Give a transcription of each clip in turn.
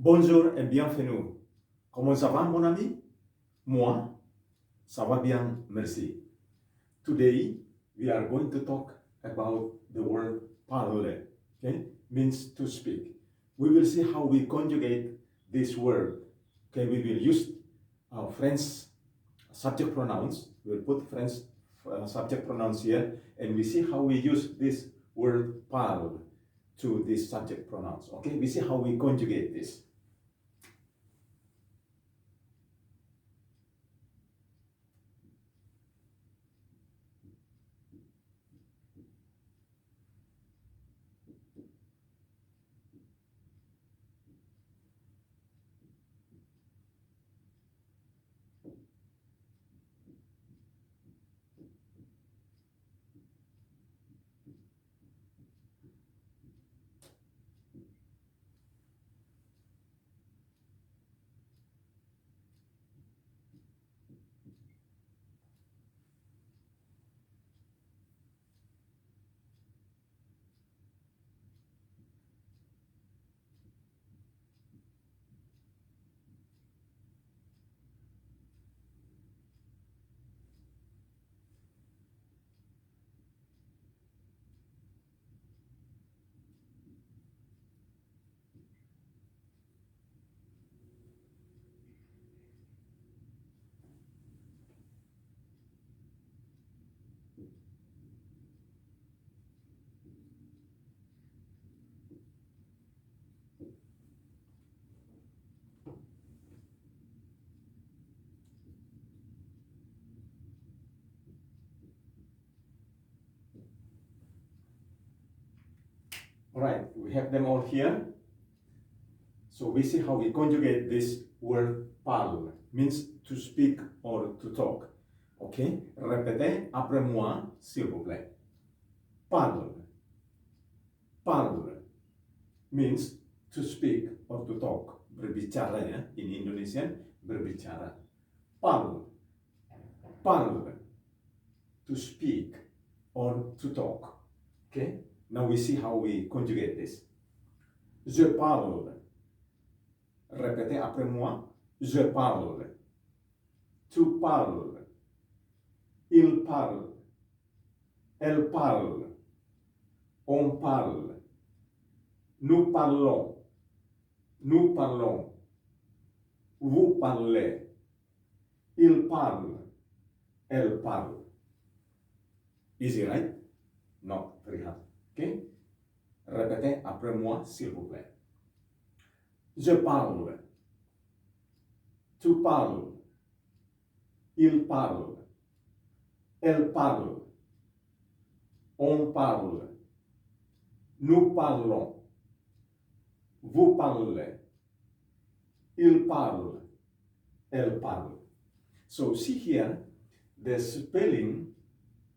Bonjour et bienvenue. Comment ça va, mon ami? Moi, ça va bien, merci. Today, we are going to talk about the word parler, okay? Means to speak. We will see how we conjugate this word. Okay, we will use French subject pronouns. We'll put French subject pronouns here, and we see how we use this word parle to these subject pronouns. Okay, we see how we conjugate this. All right, we have them all here. So we see how we conjugate this word parle, means to speak or to talk. Okay, répétez après moi, s'il vous plaît. Parle. Parle means to speak or to talk. Berbicara ya, in Indonesian, berbicara. Parle. Parle. To speak or to talk. Okay, now we see how we conjugate this. Je parle. Répétez après moi. Je parle. Tu parles. Il parle. Elle parle. On parle. Nous parlons. Nous parlons. Vous parlez. Il parle. Elle parle. Easy, right? Not very hard. Okay? Répétez après moi, s'il vous plaît. Je parle. Tu parles. Il parle. Elle parle. On parle. Nous parlons. Vous parlez. Il parle. Elle parle. So see here, the spelling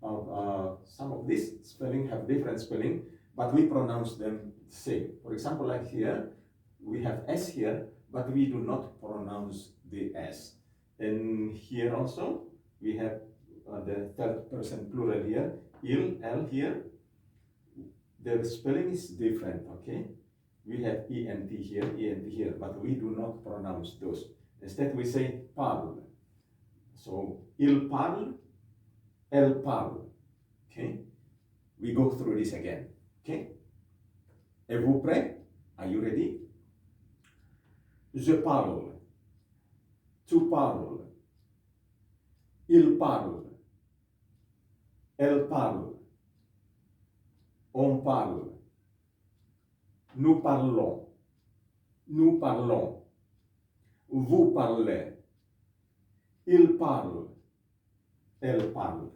of some of these spelling have different spelling, but we pronounce them the same. For example, like here, we have S here, but we do not pronounce the S. And here also, we have the third person plural here, il, elle here. The spelling is different, okay? We have ENT here, but we do not pronounce those. Instead, we say parle. So, il parle, elle parle, okay? We go through this again, okay? Êtes-vous prêts? Are you ready? Je parle. Tu parles. Il parle. Elle parle. On parle. Nous parlons. Nous parlons. Vous parlez. Il parle. Elle parle.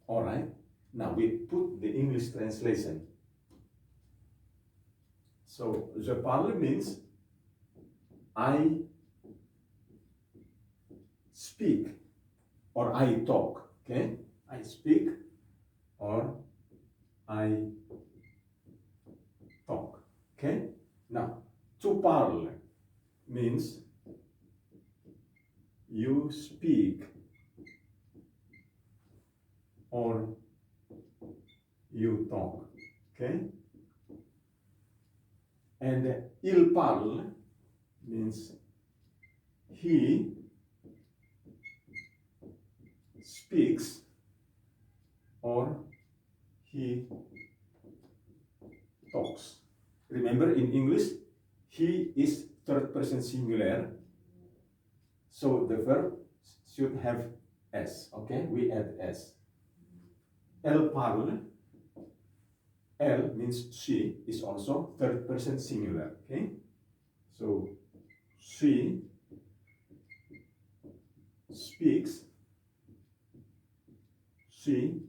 All right. Now we put the English translation. So, je parle means I speak or I talk. Okay? I speak or I talk. Okay? Now, tu parles means you speak or you talk. Okay? And il parle means he speaks or he talks. Remember, in English, he is third person singular, so the verb should have s. Okay, we add s. Elle parle. Elle means she is also third person singular. Okay, so she speaks. She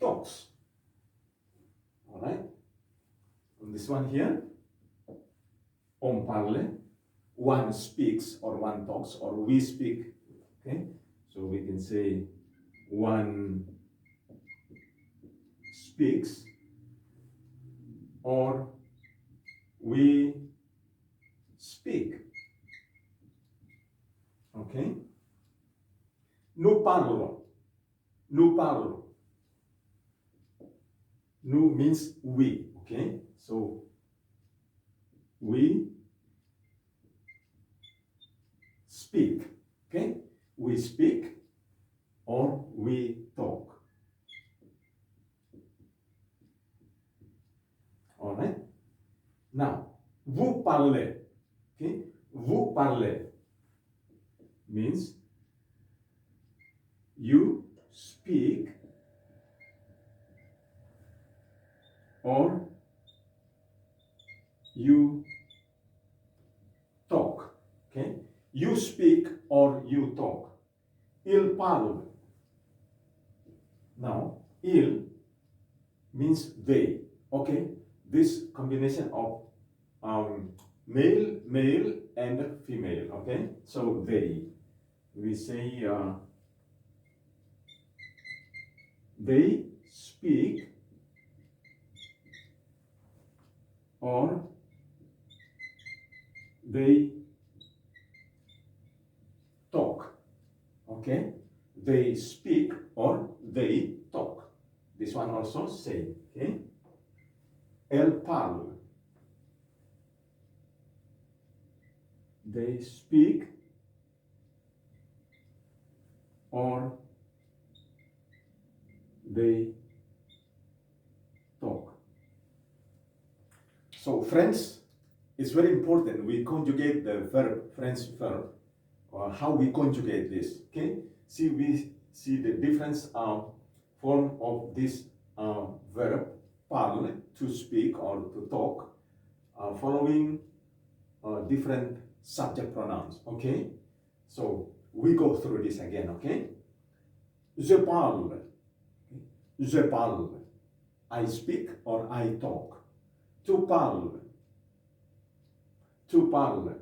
talks. All right. On this one here, on parle, one speaks or one talks or we speak. Okay, so we can say one speaks or we speak. Okay. Nous parlons. Nous parlons. Nous means we. Okay. So we speak. Okay. We speak or we talk. All right. Now, vous parlez. Okay. Vous parlez means you speak or you talk. Okay. You speak or you talk. Il parle. Now, il means they. Okay. This combination of male and female. Okay. So they. We say they speak or they talk. Okay, they speak or they talk. This one also same. Okay, elle parle. They speak or they talk. So friends, it's very important we conjugate the verb, French verb, or how we conjugate this. Okay, see, we see the different form of this verb, parler, to speak or to talk, following different subject pronouns. Okay, so we go through this again. Okay, je parle. Je parle. I speak or I talk. Tu parles. Tu parles.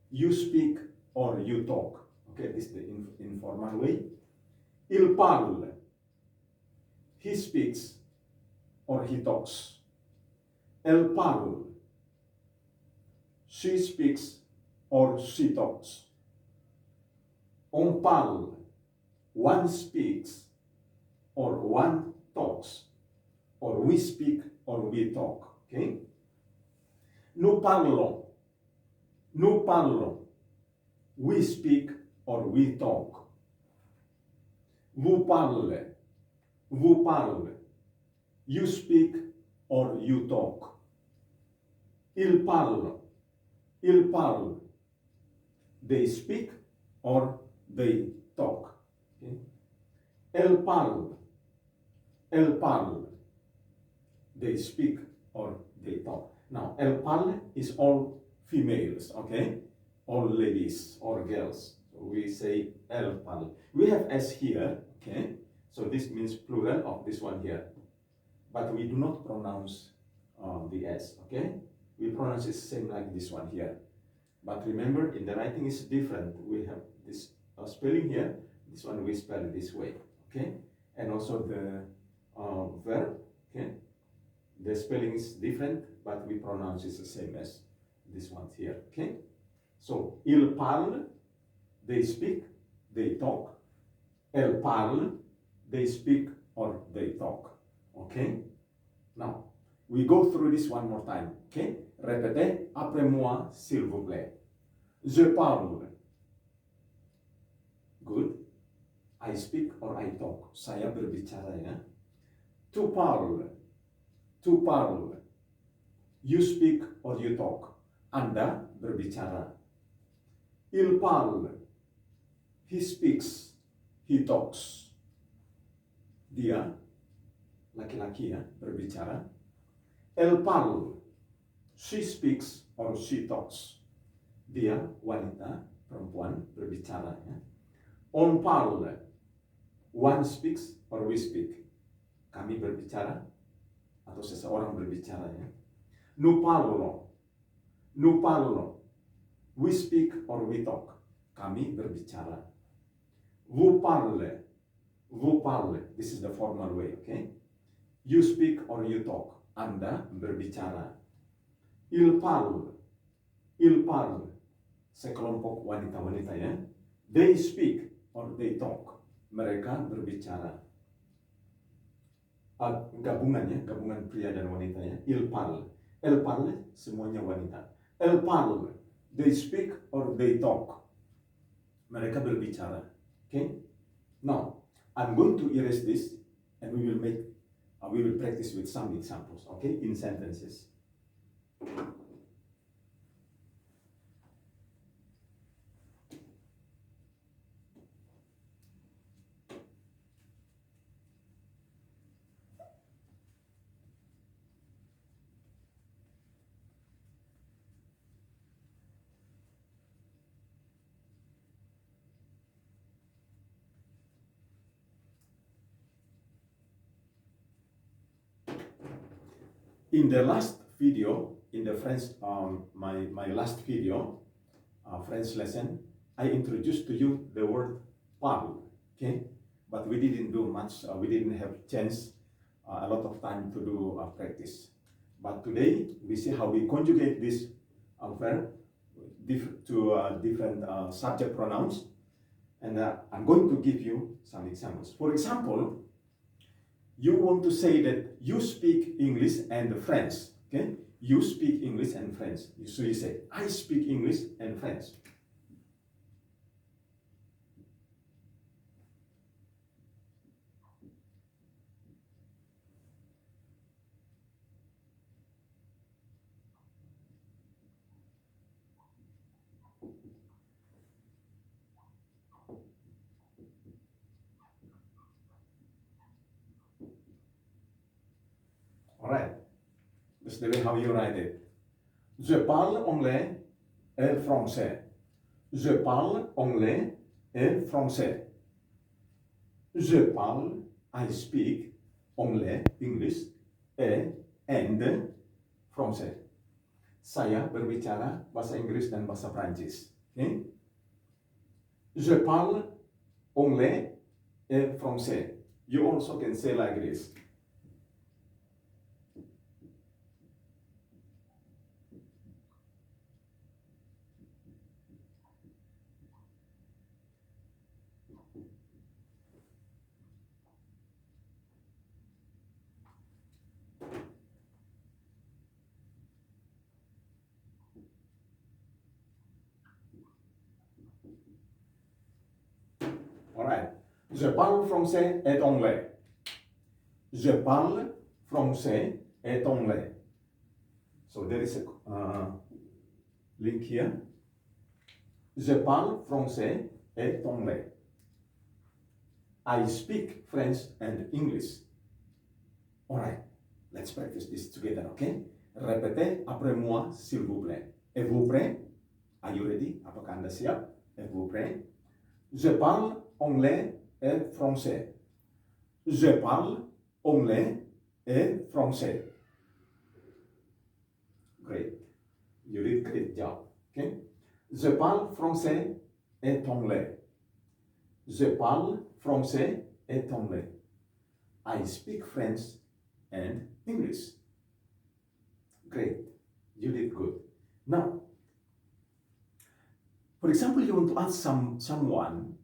You speak or you talk. Okay, this is the informal way. Il parle. He speaks or he talks. Elle parle. She speaks or she talks. On parle. One speaks or one talks. Or we speak or we talk. Okay? Nous parlons. Nous parlons. We speak or we talk. Vous parlez. Vous parlez. You speak or you talk. Ils parlent. Ils parlent. They speak or they talk. Okay? Elle parle. Elle parle. They speak or they talk. Now, elle parle is all females, okay? All ladies or girls. So we say elle parle. We have s here, okay? So this means plural of this one here. But we do not pronounce the s, okay? We pronounce it same like this one here. But remember, in the writing is different. We have this spelling here. This one we spell it this way, okay? And also the verb, okay? The spelling is different, but we pronounce it the same as this one here, okay? So, ils parlent, they speak, they talk. Elles parlent, they speak or they talk, okay? Now, we go through this one more time, okay? Répétez après moi, s'il vous plaît. Je parle. Good. I speak or I talk. Saya berbicara ya. To parle. To parle. You speak or you talk. Anda berbicara. Il parle. He speaks. He talks. Dia, laki-laki ya, berbicara. Elle parle. She speaks or she talks. Dia, wanita, perempuan, berbicara ya. On parle. One speaks or we speak. Kami berbicara atau seseorang berbicara ya. Nous parlons. Nous parlons. We speak or we talk. Kami berbicara. Vous parlez. Vous parlez. This is the formal way, okay? You speak or you talk. Anda berbicara. Il parle. Il parle. Sekelompok wanita-wanita ya. They speak or they talk. Mereka berbicara. Gabungan ya, gabungan pria dan wanita ya. Il parle. Elle parle, semuanya wanita. Elle parle. They speak or they talk. Mereka berbicara. Okay? Now, I'm going to erase this and we will practice with some examples, okay? In sentences. In the last video, in the French, my last video, French lesson, I introduced to you the word parle, okay? But we didn't do much, we didn't have chance, a lot of time to do practice. But today, we see how we conjugate this verb to different subject pronouns. And I'm going to give you some examples. For example, you want to say that you speak English and French, okay? You speak English and French. So you say, I speak English and French. Alright, that's the way how you write it. Je parle anglais et français. Je parle anglais et français. Je parle, I speak, anglais, English, and français. Saya berbicara bahasa Inggris dan bahasa Prancis. Okay? Je parle anglais et français. You also can say like this. Alright. Je parle français et anglais. Je parle français et anglais. So there is a link here. Je parle français et anglais. I speak French and English. Alright, let's practice this together, okay? Répétez après moi, s'il vous plaît. Êtes-vous prêt? Are you ready? Apakah Anda siap? Êtes-vous prêt? Je parle anglais et français. Je parle anglais et français. Great. You did great job. Okay? Je parle français et anglais. Je parle français et anglais. I speak French and English. Great. You did good. Now, for example, you want to ask someone,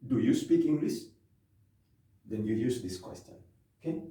do you speak English? Then you use this question. Okay?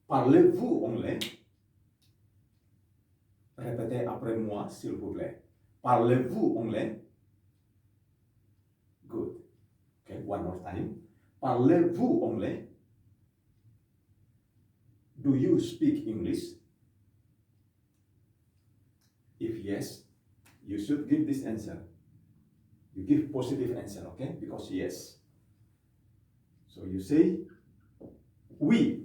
Parlez-vous anglais? Répétez après moi, s'il vous plaît. Parlez-vous anglais? Good. Okay, one more time. Parlez-vous anglais? Do you speak English? If yes, you should give this answer. You give positive answer, okay? Because yes. So you say, oui.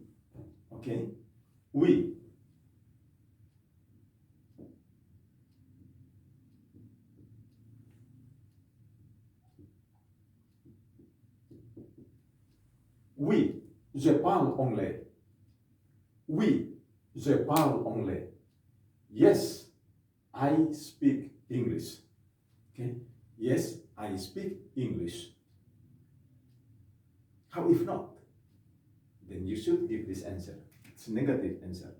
Okay? Oui. Oui, je parle anglais. Oui, je parle anglais. Yes, I speak English. Okay? Yes, I speak English. How if not? Then you should give this answer. It's a negative answer.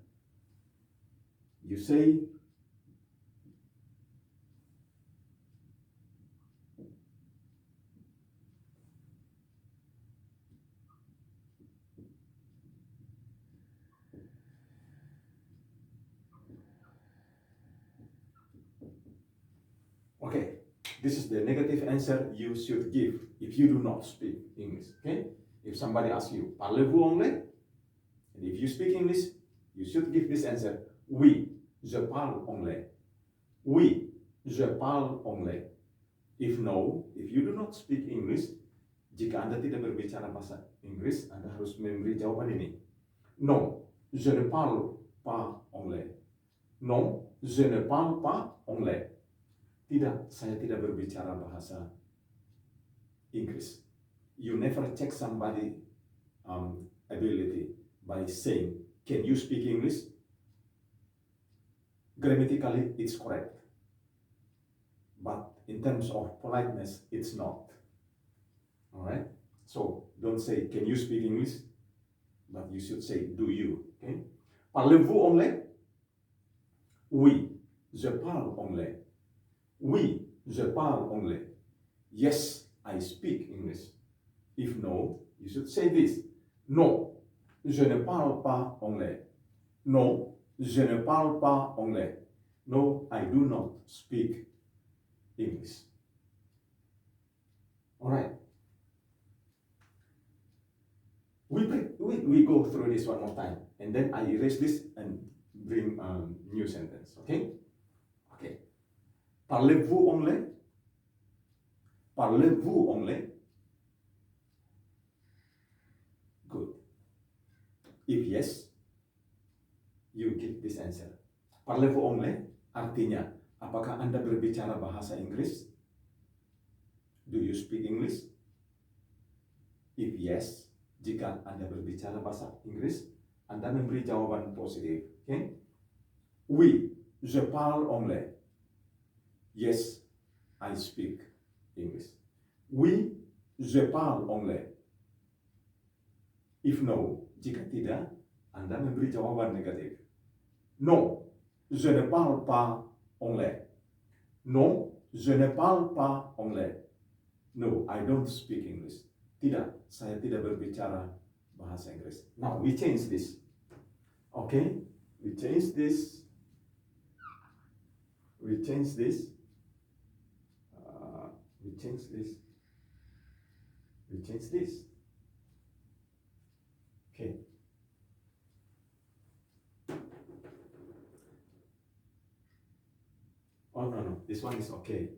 You say, okay, this is the negative answer you should give if you do not speak English. Okay? If somebody asks you, parlez-vous anglais? And if you speak English, you should give this answer. Oui, je parle anglais. Oui, je parle anglais. If no, if you do not speak English, jika Anda tidak berbicara bahasa Inggris, Anda harus memberi jawaban ini. Non, je ne parle pas anglais. Non, je ne parle pas anglais. Tidak, saya tidak berbicara bahasa Inggris. You never check somebody ability by saying, can you speak English? Grammatically, it's correct. But in terms of politeness, it's not. All right? So don't say, can you speak English? But you should say, do you? Okay? Parlez-vous anglais? Oui, je parle anglais. Oui, je parle anglais. Yes, I speak English. If no, you should say this. Non, je ne parle pas anglais. Non, je ne parle pas anglais. No, I do not speak English. All right. We go through this one more time, and then I erase this and bring a new sentence. Okay? Okay. Parlez-vous anglais? Parlez-vous anglais? Good. If yes, you give this answer. Parlez-vous anglais? Artinya, apakah Anda berbicara bahasa Inggris? Do you speak English? If yes, jika Anda berbicara bahasa Inggris, Anda memberi jawaban positif. Okay? Oui, je parle anglais. Yes, I speak English. Oui, je parle anglais. If no, jika tidak, Anda memberi jawaban negatif. Non, je ne parle pas anglais. Non, je ne parle pas anglais. No, I don't speak English. Tidak, saya tidak berbicara bahasa Inggris. Now, we change this. Okay? We change this. We change this. We change this. We change this. Okay. Oh, no. This one is okay.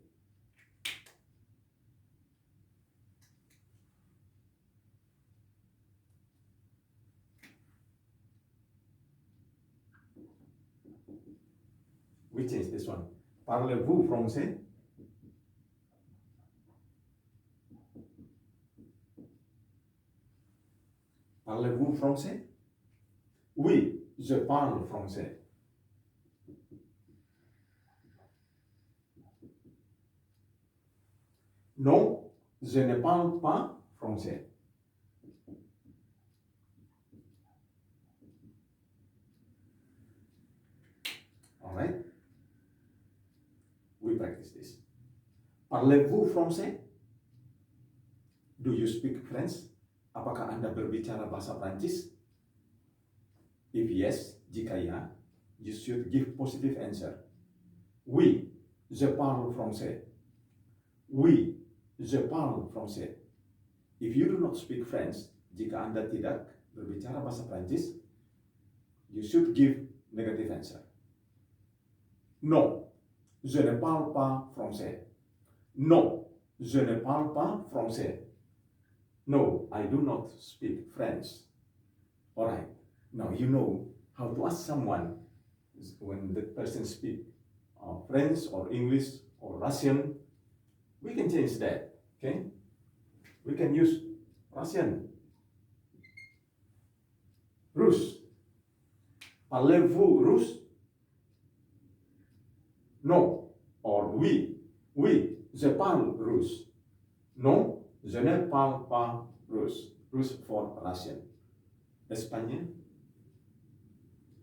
We change this one. Parlez-vous français? Parlez-vous français? Oui, je parle français. Non, je ne parle pas français. All right? We practice this. Parlez-vous français? Do you speak French? Apakah Anda berbicara bahasa Prancis? If yes, jika ya, you should give positive answer. Oui, je parle français. Oui, je parle français. If you do not speak French, jika Anda tidak berbicara bahasa Prancis, you should give negative answer. Non, je ne parle pas français. Non, je ne parle pas français. No, I do not speak French. All right. Now you know how to ask someone when the person speaks French or English or Russian. We can change that. Okay. We can use Russian. Russe. Parlez-vous russe? Non. Or oui. Oui, je parle russe. Non, je ne parle pas russe. Russe for Russian. Espagnol,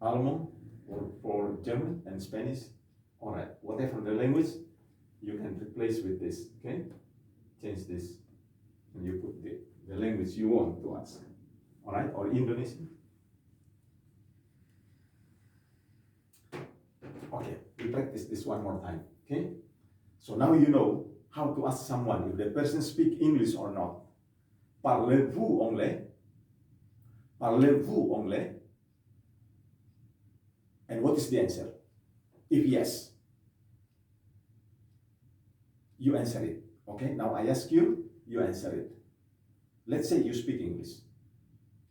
Allemand, or for German and Spanish. All right, whatever the language, you can replace with this. Okay, change this, and you put the language you want to ask. All right, or Indonesian. Okay, we practice this one more time. Okay, so now you know how to ask someone if the person speak English or not. Parlez-vous anglais? Parlez-vous anglais? And what is the answer? If yes, you answer it. Okay, now I ask you, you answer it. Let's say you speak English.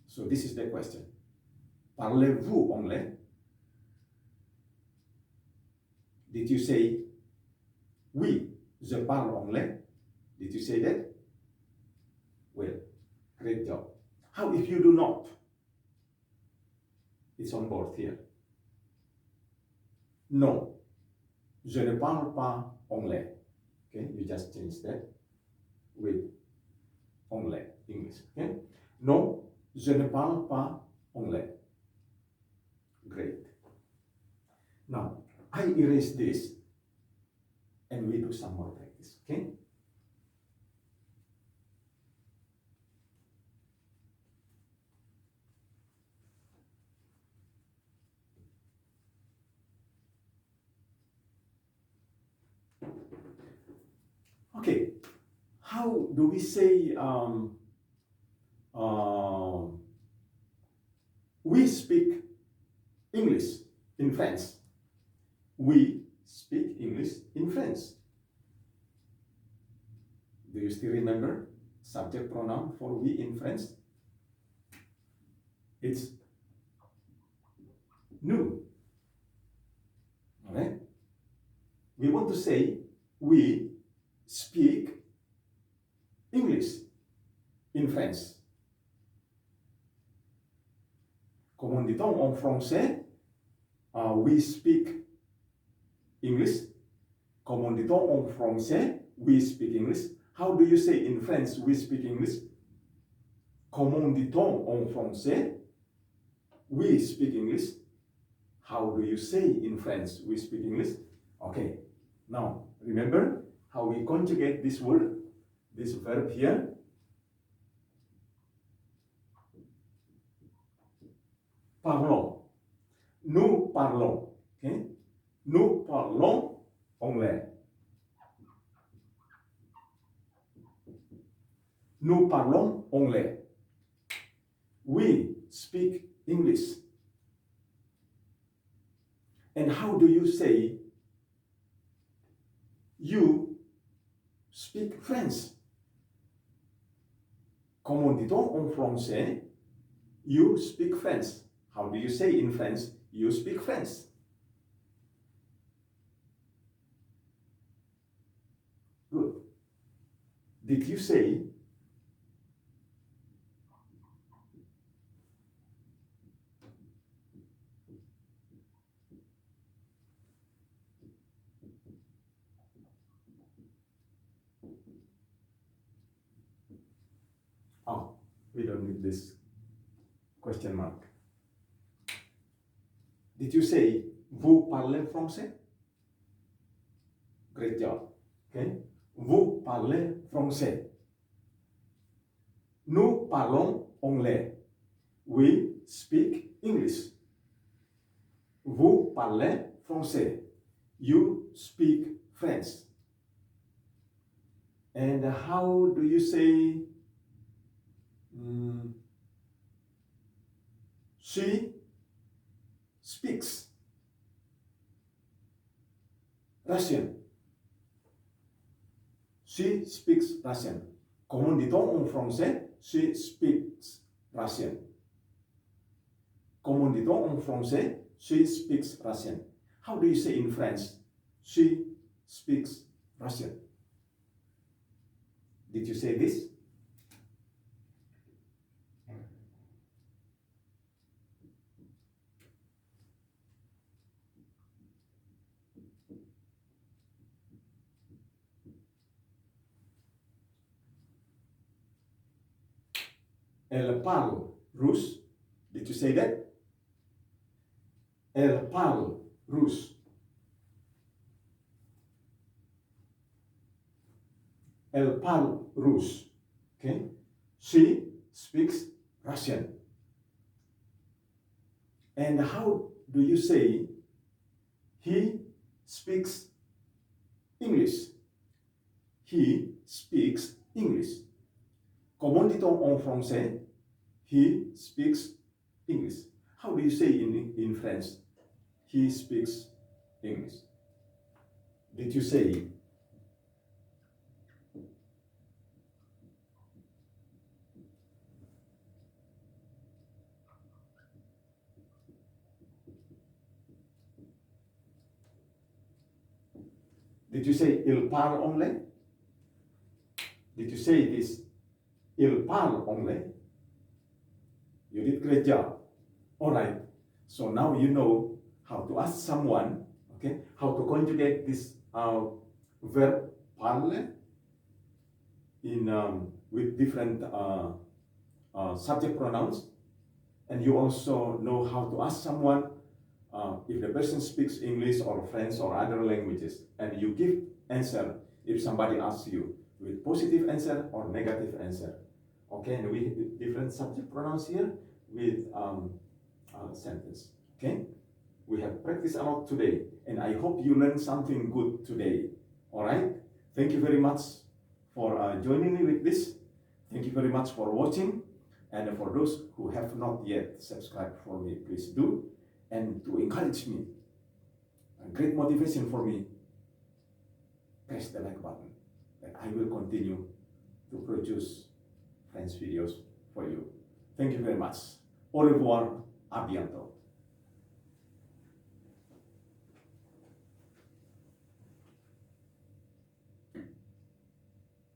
So this is the question. Parlez-vous anglais? Did you say, oui, je parle anglais? Did you say that? Well, great job. How if you do not? It's on board here. Non, je ne parle pas anglais. Okay, you just change that with anglais, English. Okay, non, je ne parle pas anglais. Great. Now, I erase this and we do some more practice. Okay. Okay, how do we say we speak English in France? We speak English in France. Do you still remember subject pronoun for we in French? It's nous. All right? We want to say we speak English in France. Comment dit-on en français? We speak English. Comment dit-on en français? We speak English. How do you say in French we speak English? Comment dit-on en français? We speak English. How do you say in French we speak English? Okay, now remember how we conjugate this word, this verb here. Parlons. Nous parlons. Okay? Nous parlons anglais. Nous parlons anglais. We speak English. And how do you say you speak French? Comment dit-on en français? You speak French. How do you say in French? You speak French. Good. Did you say we don't need this question mark. Did you say vous parlez français? Great job. Okay. Vous parlez français. Nous parlons anglais. We speak English. Vous parlez français. You speak French. And how do you say she speaks Russian? She speaks Russian. Comment dit-on en français? She speaks Russian. Comment dit-on en français? She speaks Russian. How do you say in French? She speaks Russian. Did you say this? Elle parle russe. Did you say that? Elle parle russe. Elle parle russe. Okay? She speaks Russian. And how do you say he speaks English? He speaks English. Comment dit-on en français? He speaks English. How do you say in French? He speaks English. Did you say? Did you say il parle anglais? Did you say this? Il parle anglais? You did great job. All right. So now you know how to ask someone, okay, how to conjugate this verb parler in with different subject pronouns, and you also know how to ask someone if the person speaks English or French or other languages, and you give answer if somebody asks you with positive answer or negative answer. Okay, and we have different subject pronouns here with sentence. Okay, we have practiced a lot today, and I hope you learned something good today. All right, thank you very much for joining me with this. Thank you very much for watching, and for those who have not yet subscribed for me, please do. And to encourage me, a great motivation for me, press the like button, and I will continue to produce French videos for you. Thank you very much. Au revoir, à bientôt.